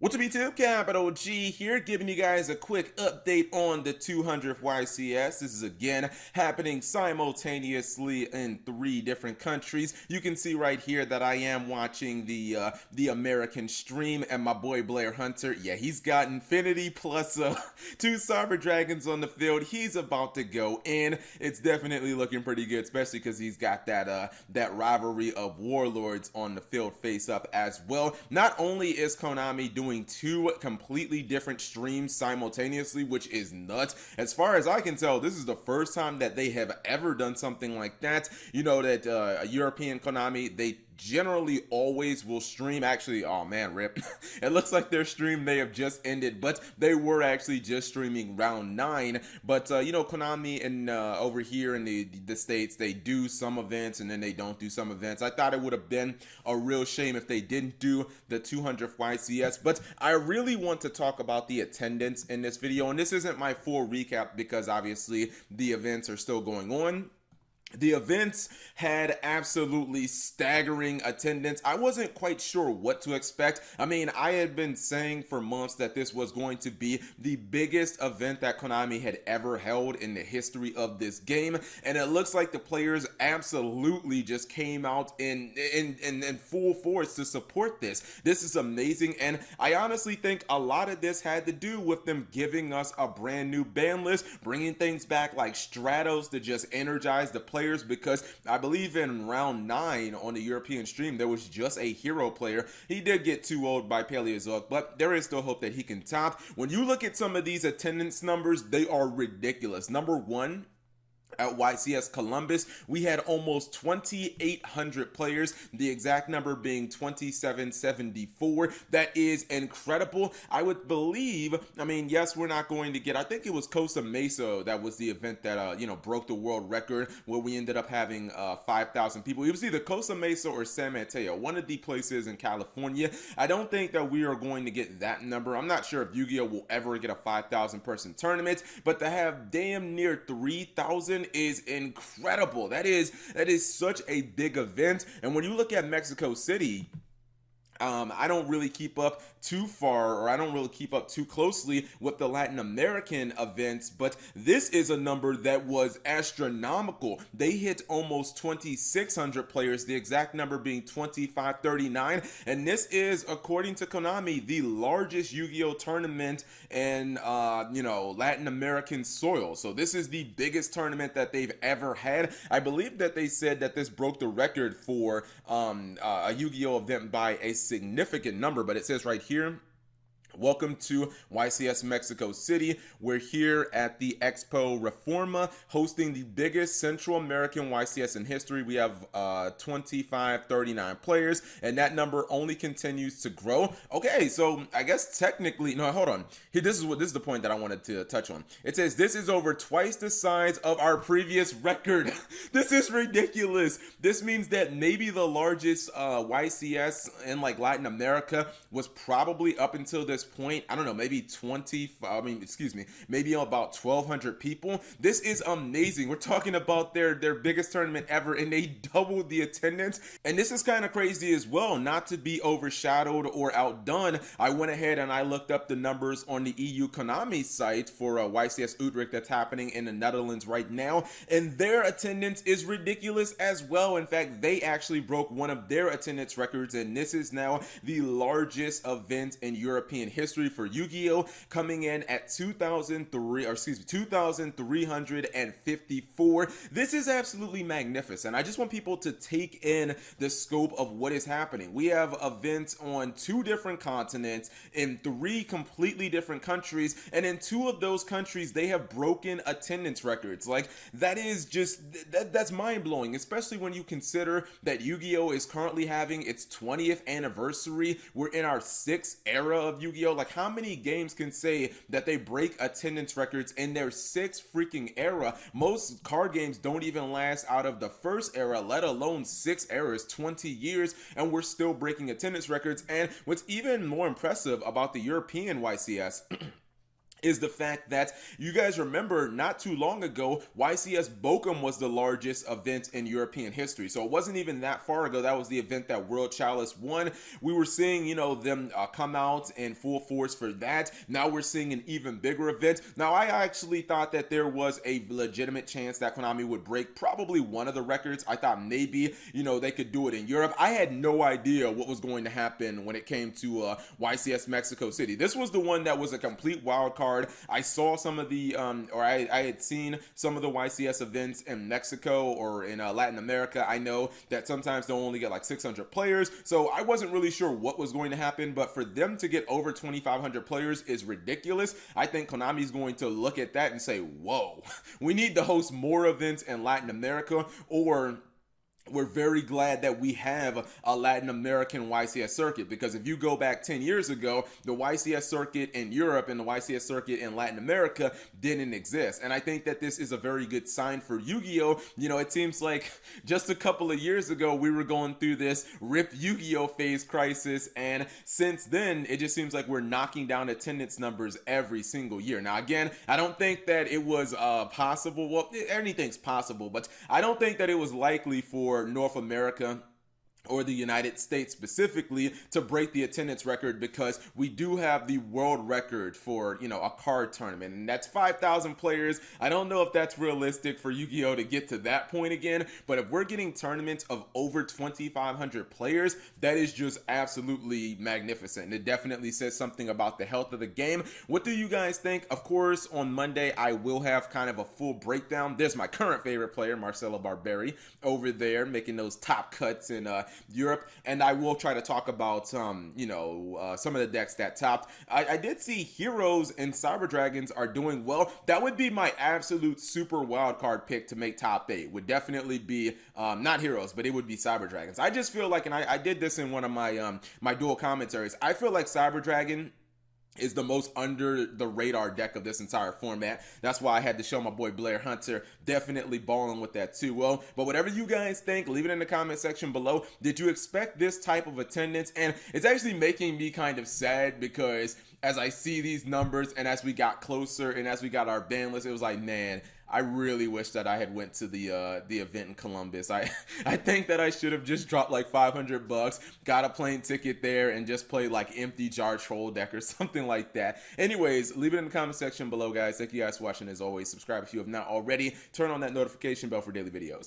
What's up YouTube, Capital G here, giving you guys a quick update on the 200th YCS. This is again happening simultaneously in 3 different countries. You can see right here that I am watching the American stream, and my boy Blair Hunter, yeah, he's got Infinity plus 2 Cyber Dragons on the field. He's about to go in. It's definitely looking pretty good, especially because he's got that rivalry of Warlords on the field face up as well. Not only is Konami doing 2 completely different streams simultaneously, which is nuts. As far as I can tell, this is the first time that they have ever done something like that. You know that European Konami, they generally always will stream. Actually, oh man, rip. It looks like their stream may have just ended, but they were actually just streaming round 9. But you know, Konami and over here in the States, they do some events and then they don't do some events. I thought it would have been a real shame if they didn't do the 200th YCS, but I really want to talk about the attendance in this video, and this isn't my full recap because obviously the events are still going on. The events had absolutely staggering attendance. I wasn't quite sure what to expect. I mean, I had been saying for months that this was going to be the biggest event that Konami had ever held in the history of this game, and it looks like the players absolutely just came out in full force to support this. This is amazing, and I honestly think a lot of this had to do with them giving us a brand new ban list, bringing things back like Stratos to just energize the players, because I believe in round 9 on the European stream there was just a hero player. He did get too old by Paleozoic, but there is still hope that he can top. When you look at some of these attendance numbers, they are ridiculous. Number 1, at YCS Columbus, we had almost 2,800 players, the exact number being 2,774. That is incredible. I would believe, I mean, yes, we're not going to get, I think it was Costa Mesa that was the event that, you know, broke the world record, where we ended up having 5,000 people. It was either Costa Mesa or San Mateo, one of the places in California. I don't think that we are going to get that number. I'm not sure if Yu-Gi-Oh! Will ever get a 5,000 person tournament, but to have damn near 3,000 is incredible. That is such a big event. And when you look at Mexico City, I don't really keep up too far, or I don't really keep up too closely with the Latin American events, but this is a number that was astronomical. They hit almost 2,600 players, the exact number being 2,539, and this is, according to Konami, the largest Yu-Gi-Oh! Tournament in, you know, Latin American soil. So this is the biggest tournament that they've ever had. I believe that they said that this broke the record for a Yu-Gi-Oh! Event by a significant number, but it says right here, welcome to YCS Mexico City. We're here at the Expo Reforma, hosting the biggest Central American YCS in history. We have 2,539 players, and that number only continues to grow. Okay, so I guess technically, no, hold on. Here, this is the point that I wanted to touch on. It says this is over twice the size of our previous record. This is ridiculous. This means that maybe the largest YCS in like Latin America was probably up until this point, I don't know, maybe maybe about 1,200 people. This is amazing. We're talking about their biggest tournament ever, and they doubled the attendance. And this is kind of crazy as well. Not to be overshadowed or outdone, I went ahead and I looked up the numbers on the EU Konami site for YCS Utrecht that's happening in the Netherlands right now, and their attendance is ridiculous as well. In fact, they actually broke one of their attendance records, and this is now the largest event in European history for Yu-Gi-Oh!, coming in at 2,354. This is absolutely magnificent. I just want people to take in the scope of what is happening. We have events on 2 different continents in 3 completely different countries, and in 2 of those countries they have broken attendance records. Like, that is just, that's mind-blowing, especially when you consider that Yu-Gi-Oh! Is currently having its 20th anniversary. We're in our 6th era of Yu-Gi-Oh! Like, how many games can say that they break attendance records in their 6th freaking era? Most card games don't even last out of the 1st era, let alone 6 eras, 20 years, and we're still breaking attendance records. And what's even more impressive about the European YCS is the fact that you guys remember not too long ago, YCS Bochum was the largest event in European history. So it wasn't even that far ago. That was the event that World Chalice won. We were seeing, them come out in full force for that. Now we're seeing an even bigger event. Now, I actually thought that there was a legitimate chance that Konami would break probably one of the records. I thought maybe, they could do it in Europe. I had no idea what was going to happen when it came to YCS Mexico City. This was the one that was a complete wild card. I saw some of the, I had seen some of the YCS events in Mexico or in Latin America. I know that sometimes they'll only get like 600 players, so I wasn't really sure what was going to happen, but for them to get over 2,500 players is ridiculous. I think Konami's going to look at that and say, whoa, we need to host more events in Latin America, or we're very glad that we have a Latin American YCS circuit, because if you go back 10 years ago, the YCS circuit in Europe and the YCS circuit in Latin America didn't exist. And I think that this is a very good sign for Yu-Gi-Oh! It seems like just a couple of years ago, we were going through this RIP Yu-Gi-Oh! Phase crisis. And since then, it just seems like we're knocking down attendance numbers every single year. Now, again, I don't think that it was possible. Well, anything's possible, but I don't think that it was likely for North America or the United States specifically to break the attendance record, because we do have the world record for, a card tournament, and that's 5,000 players. I don't know if that's realistic for Yu-Gi-Oh! To get to that point again, but if we're getting tournaments of over 2,500 players, that is just absolutely magnificent. And it definitely says something about the health of the game. What do you guys think? Of course, on Monday, I will have kind of a full breakdown. There's my current favorite player, Marcelo Barberi, over there making those top cuts in Europe, and I will try to talk about some of the decks that topped. I did see Heroes and Cyber Dragons are doing well. That would be my absolute super wild card pick to make top 8. Would definitely be not Heroes, but it would be Cyber Dragons. I just feel like, and I did this in one of my my dual commentaries, I feel like Cyber Dragon is the most under the radar deck of this entire format. That's why I had to show my boy Blair Hunter definitely balling with that too. Well, but whatever you guys think, leave it in the comment section below. Did you expect this type of attendance? And it's actually making me kind of sad, because as I see these numbers and as we got closer and as we got our ban list, it was like, man, I really wish that I had went to the event in Columbus. I think that I should have just dropped like $500, got a plane ticket there, and just played like empty jar troll deck or something like that. Anyways, leave it in the comment section below, guys. Thank you guys for watching. As always, subscribe if you have not already. Turn on that notification bell for daily videos.